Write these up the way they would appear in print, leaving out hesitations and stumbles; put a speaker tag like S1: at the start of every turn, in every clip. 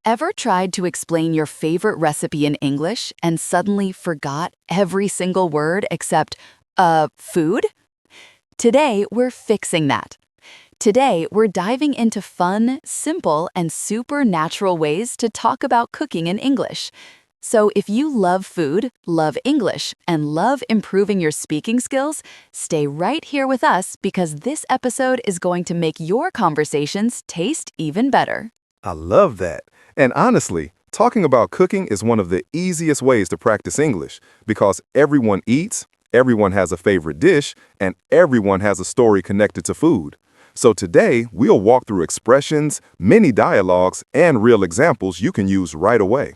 S1: Ever tried to explain your favorite recipe in English and suddenly forgot every single word except, food? Today, we're fixing that. Today, we're diving into fun, simple, and super natural ways to talk about cooking in English. So if you love food, love English, and love improving your speaking skills, stay right here with us because this episode is going to make your conversations taste even better.
S2: I love that. And honestly, talking about cooking is one of the easiest ways to practice English because everyone eats, everyone has a favorite dish, and everyone has a story connected to food. So today, we'll walk through expressions, mini dialogues, and real examples you can use right away.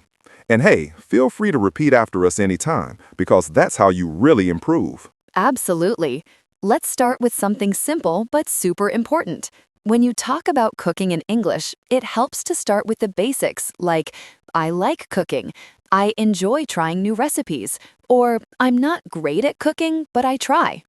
S2: And hey, feel free to repeat after us anytime because that's how you really improve.
S1: Absolutely. Let's start with something simple but super important. When you talk about cooking in English, it helps to start with the basics like, I like cooking, I enjoy trying new recipes, or I'm not great at cooking, but I try.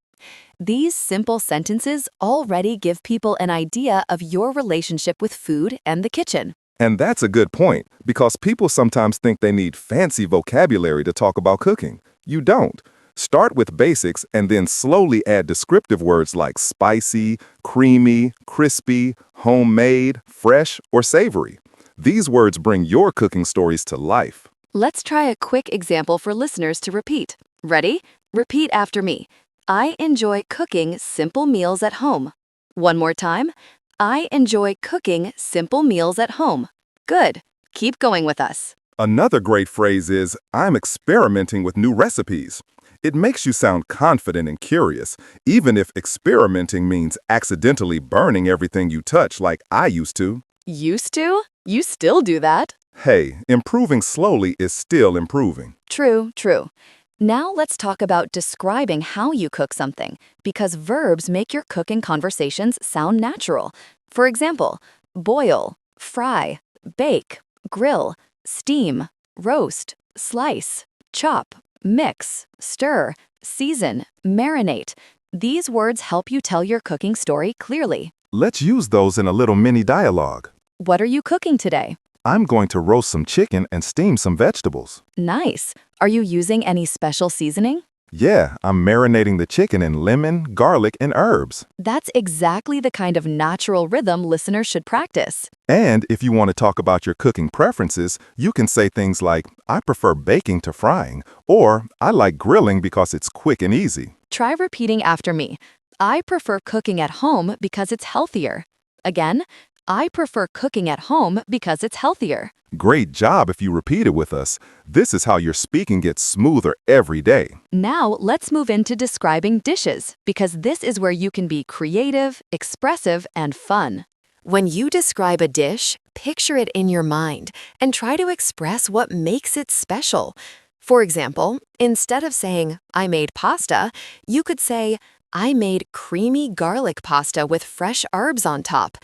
S1: These simple sentences already give people an idea of your relationship with food and the kitchen.
S2: And that's a good point because people sometimes think they need fancy vocabulary to talk about cooking. You don't. Start with basics and then slowly add descriptive words like spicy, creamy, crispy, homemade, fresh, or savory. These words bring your cooking stories to life.
S1: Let's try a quick example for listeners to repeat. Ready? Repeat after me. I enjoy cooking simple meals at home. One more time. I enjoy cooking simple meals at home. Good. Keep going with us.
S2: Another great phrase is, I'm experimenting with new recipes. It makes you sound confident and curious, even if experimenting means accidentally burning everything you touch like I used to.
S1: Used to? You still do that.
S2: Hey, improving slowly is still improving.
S1: True, true. Now let's talk about describing how you cook something, because verbs make your cooking conversations sound natural. For example, boil, fry, bake, grill, steam, roast, slice, chop, mix, stir, season, marinate. These words help you tell your cooking story clearly.
S2: Let's use those in a little mini dialogue.
S1: What are you cooking today?
S2: I'm going to roast some chicken and steam some vegetables.
S1: Nice. Are you using any special seasoning?
S2: Yeah, I'm marinating the chicken in lemon, garlic, and herbs.
S1: That's exactly the kind of natural rhythm listeners should practice.
S2: And if you want to talk about your cooking preferences, you can say things like, I prefer baking to frying, or I like grilling because it's quick and easy.
S1: Try repeating after me. I prefer cooking at home because it's healthier. Again, I prefer cooking at home because it's healthier.
S2: Great job if you repeat it with us. This is how your speaking gets smoother every day.
S1: Now, let's move into describing dishes, because this is where you can be creative, expressive, and fun. When you describe a dish, picture it in your mind and try to express what makes it special. For example, instead of saying, I made pasta, you could say, I made creamy garlic pasta with fresh herbs on top.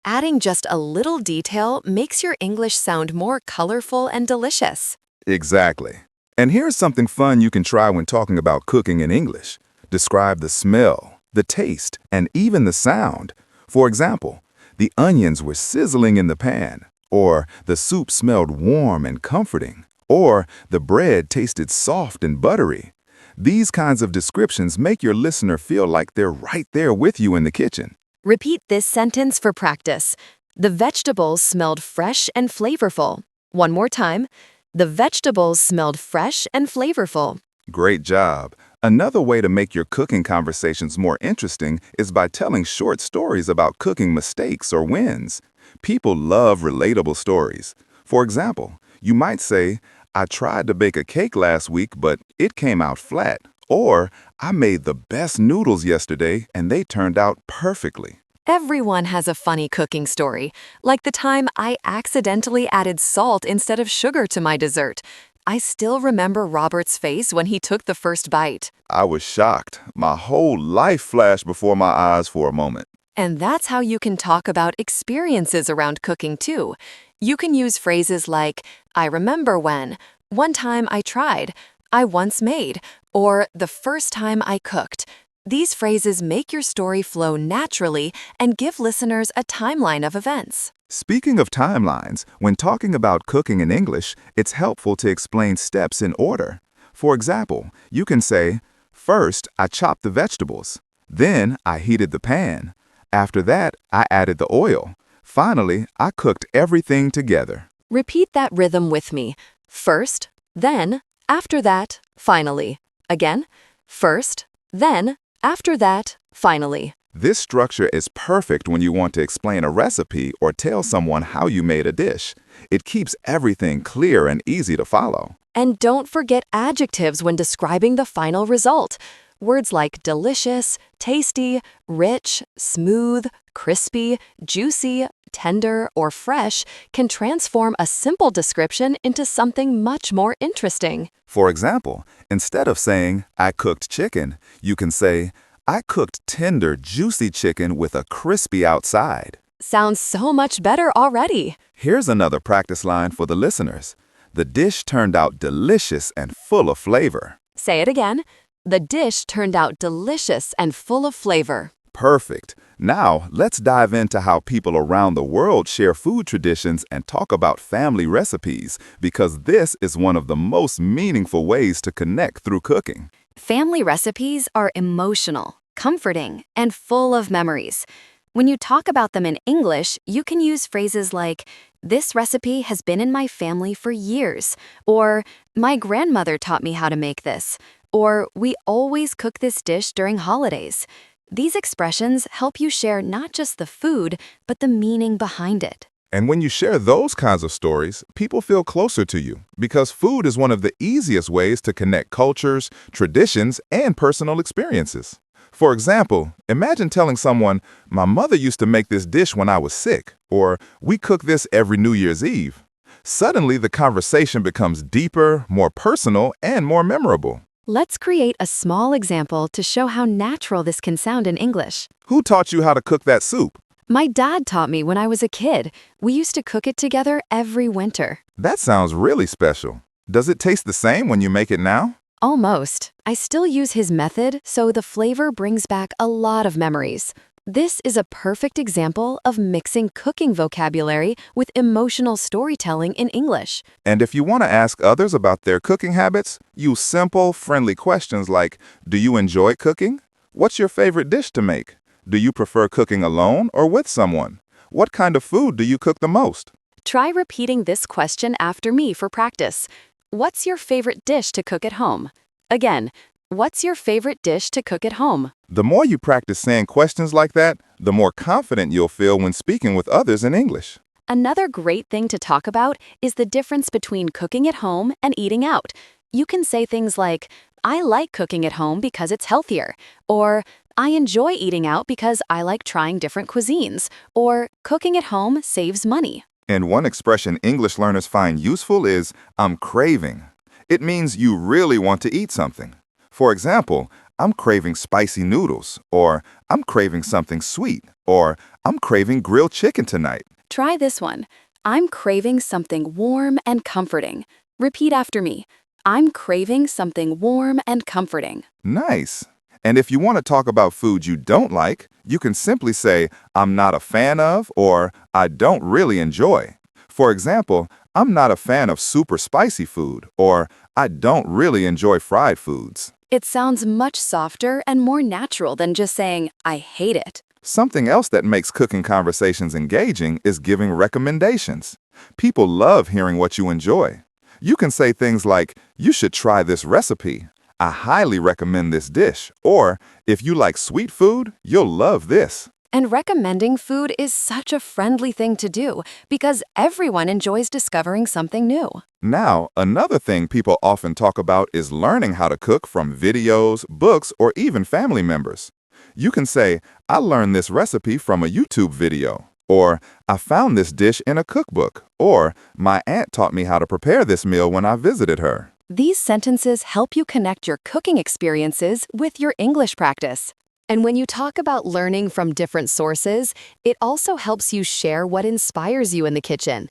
S1: Adding just a little detail makes your English sound more colorful and delicious.
S2: Exactly. And here's something fun you can try when talking about cooking in English. Describe the smell, the taste, and even the sound. For example, the onions were sizzling in the pan, or the soup smelled warm and comforting, or the bread tasted soft and buttery. These kinds of descriptions make your listener feel like they're right there with you in the kitchen.
S1: Repeat this sentence for practice. The vegetables smelled fresh and flavorful. One more time. The vegetables smelled fresh and flavorful.
S2: Great job. Another way to make your cooking conversations more interesting is by telling short stories about cooking mistakes or wins. People love relatable stories. For example, you might say, I tried to bake a cake last week, but it came out flat. Or, I made the best noodles yesterday and they turned out perfectly.
S1: Everyone has a funny cooking story, like the time I accidentally added salt instead of sugar to my dessert. I still remember Robert's face when he took the first bite.
S2: I was shocked. My whole life flashed before my eyes for a moment.
S1: And that's how you can talk about experiences around cooking too. You can use phrases like, I remember when, one time I tried, I once made, or the first time I cooked. These phrases make your story flow naturally and give listeners a timeline of events.
S2: Speaking of timelines, when talking about cooking in English, it's helpful to explain steps in order. For example, you can say, "First, I chopped the vegetables. Then, I heated the pan. After that, I added the oil. Finally, I cooked everything together."
S1: Repeat that rhythm with me. First, then, after that, finally. Again, first, then, after that, finally.
S2: This structure is perfect when you want to explain a recipe or tell someone how you made a dish. It keeps everything clear and easy to follow.
S1: And don't forget adjectives when describing the final result. Words like delicious, tasty, rich, smooth, crispy, juicy, tender, or fresh can transform a simple description into something much more interesting.
S2: For example, instead of saying, "I cooked chicken," you can say, "I cooked tender, juicy chicken with a crispy outside."
S1: Sounds so much better already.
S2: Here's another practice line for the listeners. The dish turned out delicious and full of flavor.
S1: Say it again. The dish turned out delicious and full of flavor.
S2: Perfect. Now, let's dive into how people around the world share food traditions and talk about family recipes, because this is one of the most meaningful ways to connect through cooking.
S1: Family recipes are emotional, comforting, and full of memories. When you talk about them in English, you can use phrases like, "This recipe has been in my family for years," or "My grandmother taught me how to make this," or "We always cook this dish during holidays." These expressions help you share not just the food, but the meaning behind it.
S2: And when you share those kinds of stories, people feel closer to you, because food is one of the easiest ways to connect cultures, traditions, and personal experiences. For example, imagine telling someone, "My mother used to make this dish when I was sick," or "We cook this every New Year's Eve." Suddenly, the conversation becomes deeper, more personal, and more memorable.
S1: Let's create a small example to show how natural this can sound in English.
S2: Who taught you how to cook that soup?
S1: My dad taught me when I was a kid. We used to cook it together every winter.
S2: That sounds really special. Does it taste the same when you make it now?
S1: Almost. I still use his method, so the flavor brings back a lot of memories. This is a perfect example of mixing cooking vocabulary with emotional storytelling in English.
S2: And if you want to ask others about their cooking habits, use simple, friendly questions like, "Do you enjoy cooking? What's your favorite dish to make? Do you prefer cooking alone or with someone? What kind of food do you cook the most?"
S1: Try repeating this question after me for practice. What's your favorite dish to cook at home? Again, what's your favorite dish to cook at home?
S2: The more you practice saying questions like that, the more confident you'll feel when speaking with others in English.
S1: Another great thing to talk about is the difference between cooking at home and eating out. You can say things like, "I like cooking at home because it's healthier," or "I enjoy eating out because I like trying different cuisines," or "Cooking at home saves money."
S2: And one expression English learners find useful is, "I'm craving." It means you really want to eat something. For example, "I'm craving spicy noodles," or "I'm craving something sweet," or "I'm craving grilled chicken tonight."
S1: Try this one. I'm craving something warm and comforting. Repeat after me. I'm craving something warm and comforting.
S2: Nice. And if you want to talk about food you don't like, you can simply say, "I'm not a fan of," or "I don't really enjoy." For example, "I'm not a fan of super spicy food," or "I don't really enjoy fried foods."
S1: It sounds much softer and more natural than just saying, "I hate it."
S2: Something else that makes cooking conversations engaging is giving recommendations. People love hearing what you enjoy. You can say things like, "You should try this recipe," "I highly recommend this dish," or "If you like sweet food, you'll love this."
S1: And recommending food is such a friendly thing to do because everyone enjoys discovering something new.
S2: Now, another thing people often talk about is learning how to cook from videos, books, or even family members. You can say, "I learned this recipe from a YouTube video," or "I found this dish in a cookbook," or "My aunt taught me how to prepare this meal when I visited her."
S1: These sentences help you connect your cooking experiences with your English practice. And when you talk about learning from different sources, it also helps you share what inspires you in the kitchen.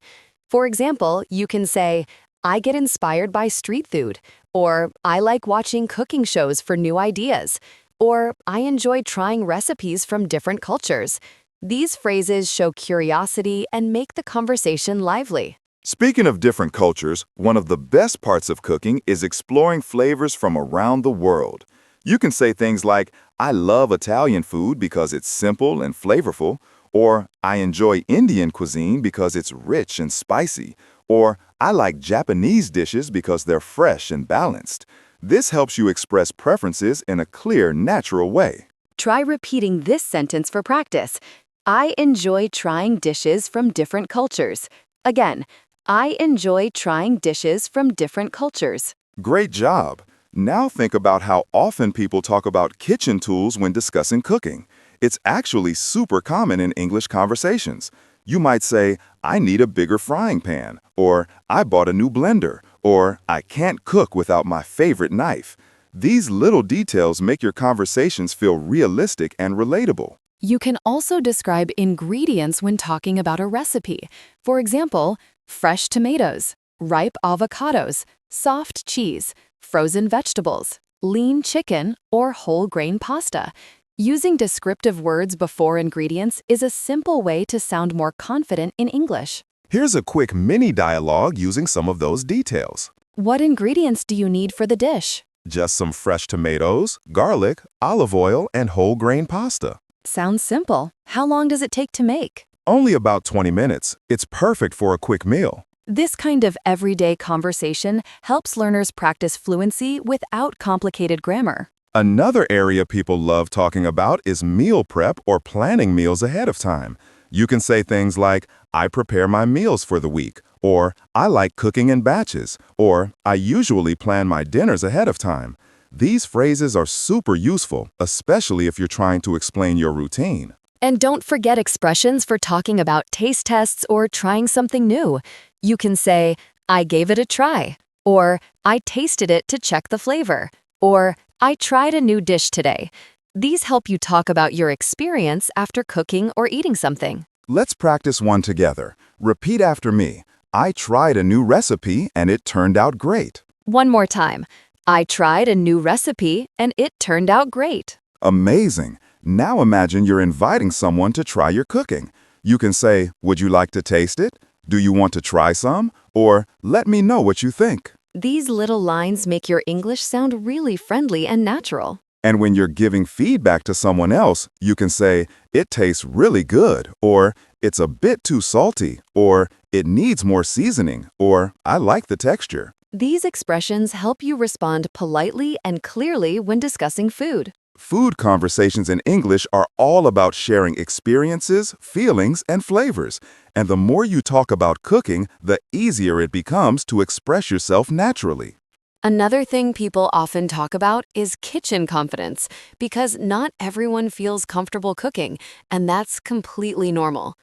S1: For example, you can say, "I get inspired by street food," or "I like watching cooking shows for new ideas," or I enjoy trying recipes from different cultures. These phrases show curiosity and make the conversation lively.
S2: Speaking of different cultures, one of the best parts of cooking is exploring flavors from around the world. You can say things like, I love Italian food because it's simple and flavorful, or I enjoy Indian cuisine because it's rich and spicy, or I like Japanese dishes because they're fresh and balanced. This helps you express preferences in a clear, natural way.
S1: Try repeating this sentence for practice. I enjoy trying dishes from different cultures. Again, I enjoy trying dishes from different cultures.
S2: Great job! Now think about how often people talk about kitchen tools when discussing cooking. It's actually super common in English conversations. You might say, I need a bigger frying pan, or I bought a new blender, or I can't cook without my favorite knife. These little details make your conversations feel realistic and relatable.
S1: You can also describe ingredients when talking about a recipe. For example, fresh tomatoes, ripe avocados, soft cheese, frozen vegetables, lean chicken, or whole grain pasta. Using descriptive words before ingredients is a simple way to sound more confident in English.
S2: Here's a quick mini dialogue using some of those details.
S1: What ingredients do you need for the dish?
S2: Just some fresh tomatoes, garlic, olive oil, and whole grain pasta.
S1: Sounds simple. How long does it take to make?
S2: Only about 20 minutes. It's perfect for a quick meal.
S1: This kind of everyday conversation helps learners practice fluency without complicated grammar.
S2: Another area people love talking about is meal prep or planning meals ahead of time. You can say things like, I prepare my meals for the week, or I like cooking in batches, or I usually plan my dinners ahead of time. These phrases are super useful, especially if you're trying to explain your routine.
S1: And don't forget expressions for talking about taste tests or trying something new. You can say, I gave it a try, or I tasted it to check the flavor, or I tried a new dish today. These help you talk about your experience after cooking or eating something.
S2: Let's practice one together. Repeat after me. I tried a new recipe and it turned out great.
S1: One more time. I tried a new recipe and it turned out great.
S2: Amazing! Now imagine you're inviting someone to try your cooking. You can say, would you like to taste it? Do you want to try some? Or let me know what you think.
S1: These little lines make your English sound really friendly and natural.
S2: And when you're giving feedback to someone else, you can say, it tastes really good, or it's a bit too salty, or it needs more seasoning, or I like the texture.
S1: These expressions help you respond politely and clearly when discussing food.
S2: Food conversations in English are all about sharing experiences, feelings, and flavors. And the more you talk about cooking, the easier it becomes to express yourself naturally.
S1: Another thing people often talk about is kitchen confidence, because not everyone feels comfortable cooking, and that's completely normal.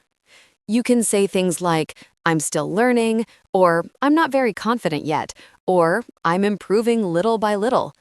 S1: You can say things like, I'm still learning, or I'm not very confident yet, or I'm improving little by little.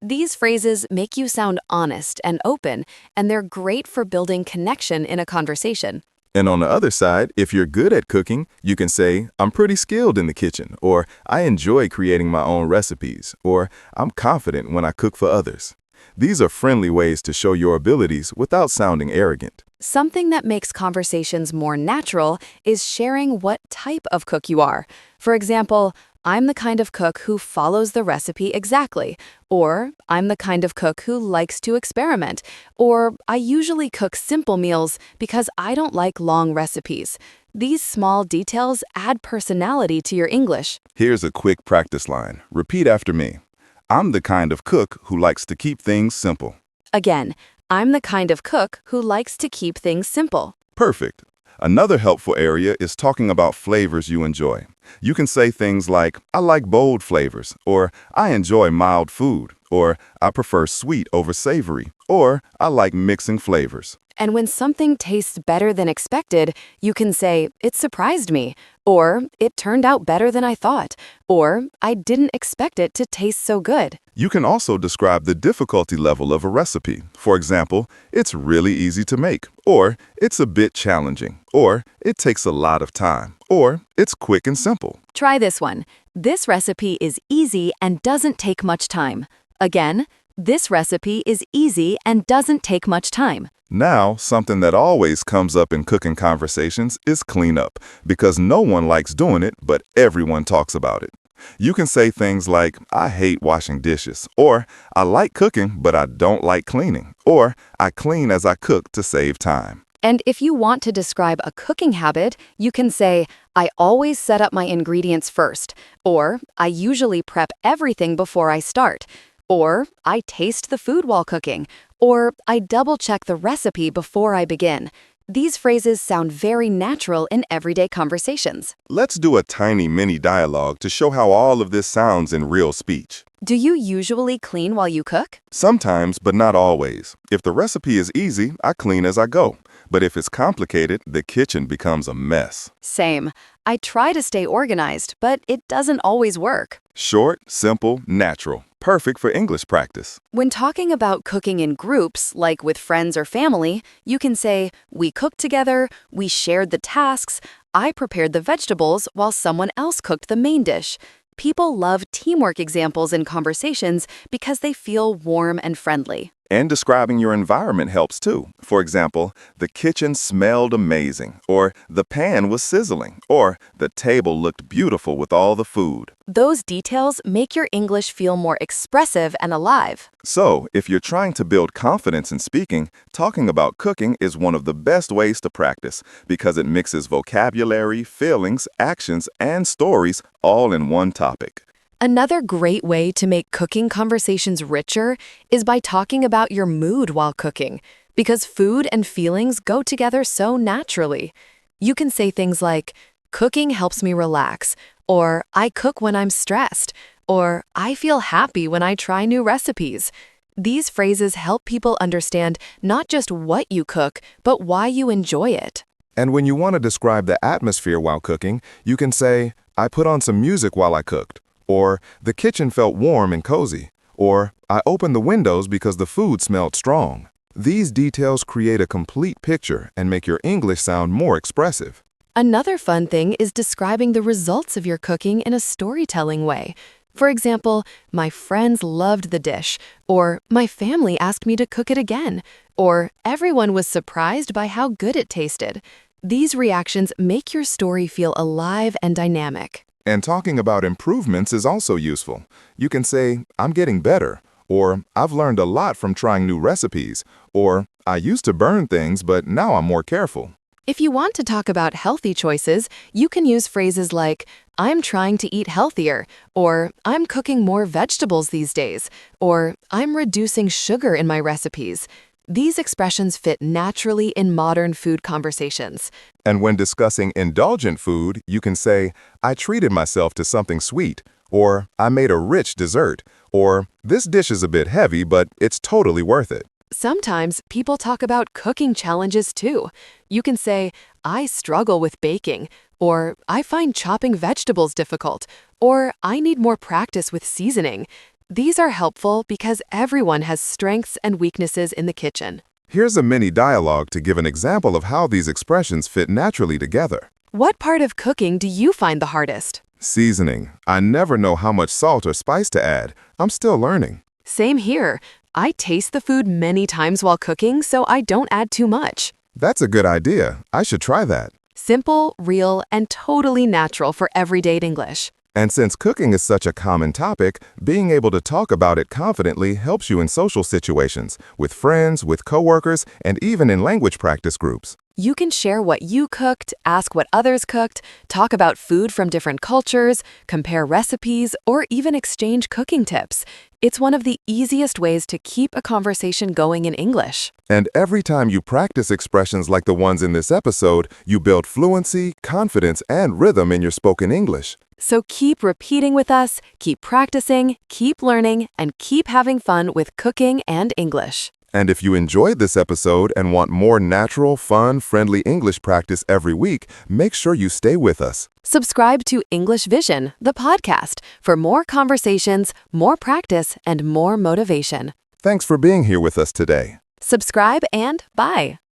S1: These phrases make you sound honest and open, and they're great for building connection in a conversation.
S2: And on the other side, if you're good at cooking, you can say, I'm pretty skilled in the kitchen, or I enjoy creating my own recipes, or I'm confident when I cook for others. These are friendly ways to show your abilities without sounding arrogant.
S1: Something that makes conversations more natural is sharing what type of cook you are. For example, I'm the kind of cook who follows the recipe exactly, or I'm the kind of cook who likes to experiment, or I usually cook simple meals because I don't like long recipes. These small details add personality to your English.
S2: Here's a quick practice line. Repeat after me. I'm the kind of cook who likes to keep things simple.
S1: Again, I'm the kind of cook who likes to keep things simple.
S2: Perfect. Another helpful area is talking about flavors you enjoy. You can say things like, I like bold flavors, or I enjoy mild food, or I prefer sweet over savory, or I like mixing flavors.
S1: And when something tastes better than expected, you can say, it surprised me, or it turned out better than I thought, or I didn't expect it to taste so good.
S2: You can also describe the difficulty level of a recipe. For example, it's really easy to make, or it's a bit challenging, or it takes a lot of time, or it's quick and simple.
S1: Try this one. This recipe is easy and doesn't take much time. Again, This recipe is easy and doesn't take much time.
S2: Now, something that always comes up in cooking conversations is cleanup, because no one likes doing it, but everyone talks about it. You can say things like, I hate washing dishes, or I like cooking, but I don't like cleaning, or I clean as I cook to save time.
S1: And if you want to describe a cooking habit, you can say, I always set up my ingredients first, or I usually prep everything before I start, or I taste the food while cooking, or I double-check the recipe before I begin. These phrases sound very natural in everyday conversations.
S2: Let's do a tiny mini dialogue to show how all of this sounds in real speech.
S1: Do you usually clean while you cook?
S2: Sometimes, but not always. If the recipe is easy, I clean as I go. But if it's complicated, the kitchen becomes a mess.
S1: Same. I try to stay organized, but it doesn't always work.
S2: Short, simple, natural. Perfect for English practice.
S1: When talking about cooking in groups, like with friends or family, you can say, we cooked together, we shared the tasks, I prepared the vegetables while someone else cooked the main dish. People love teamwork examples in conversations because they feel warm and friendly.
S2: And describing your environment helps too. For example, the kitchen smelled amazing, or the pan was sizzling, or the table looked beautiful with all the food.
S1: Those details make your English feel more expressive and alive.
S2: So, if you're trying to build confidence in speaking, talking about cooking is one of the best ways to practice because it mixes vocabulary, feelings, actions, and stories all in one topic.
S1: Another great way to make cooking conversations richer is by talking about your mood while cooking, because food and feelings go together so naturally. You can say things like, cooking helps me relax, or I cook when I'm stressed, or I feel happy when I try new recipes. These phrases help people understand not just what you cook, but why you enjoy it.
S2: And when you want to describe the atmosphere while cooking, you can say, I put on some music while I cooked. Or, the kitchen felt warm and cozy. Or, I opened the windows because the food smelled strong. These details create a complete picture and make your English sound more expressive.
S1: Another fun thing is describing the results of your cooking in a storytelling way. For example, my friends loved the dish, or my family asked me to cook it again, or everyone was surprised by how good it tasted. These reactions make your story feel alive and dynamic.
S2: And talking about improvements is also useful. You can say, I'm getting better, or I've learned a lot from trying new recipes, or I used to burn things, but now I'm more careful.
S1: If you want to talk about healthy choices, you can use phrases like, I'm trying to eat healthier, or I'm cooking more vegetables these days, or I'm reducing sugar in my recipes. These expressions fit naturally in modern food conversations.
S2: And when discussing indulgent food, you can say, I treated myself to something sweet, or I made a rich dessert, or this dish is a bit heavy, but it's totally worth it.
S1: Sometimes people talk about cooking challenges too. You can say, I struggle with baking, or I find chopping vegetables difficult, or I need more practice with seasoning. These are helpful because everyone has strengths and weaknesses in the kitchen.
S2: Here's a mini dialogue to give an example of how these expressions fit naturally together.
S1: What part of cooking do you find the hardest?
S2: Seasoning. I never know how much salt or spice to add. I'm still learning.
S1: Same here. I taste the food many times while cooking, so I don't add too much.
S2: That's a good idea. I should try that.
S1: Simple, real, and totally natural for everyday English.
S2: And since cooking is such a common topic, being able to talk about it confidently helps you in social situations, with friends, with coworkers, and even in language practice groups.
S1: You can share what you cooked, ask what others cooked, talk about food from different cultures, compare recipes, or even exchange cooking tips. It's one of the easiest ways to keep a conversation going in English.
S2: And every time you practice expressions like the ones in this episode, you build fluency, confidence, and rhythm in your spoken English.
S1: So keep repeating with us, keep practicing, keep learning, and keep having fun with cooking and English.
S2: And if you enjoyed this episode and want more natural, fun, friendly English practice every week, make sure you stay with us.
S1: Subscribe to English Vision, the podcast, for more conversations, more practice, and more motivation.
S2: Thanks for being here with us today.
S1: Subscribe and bye.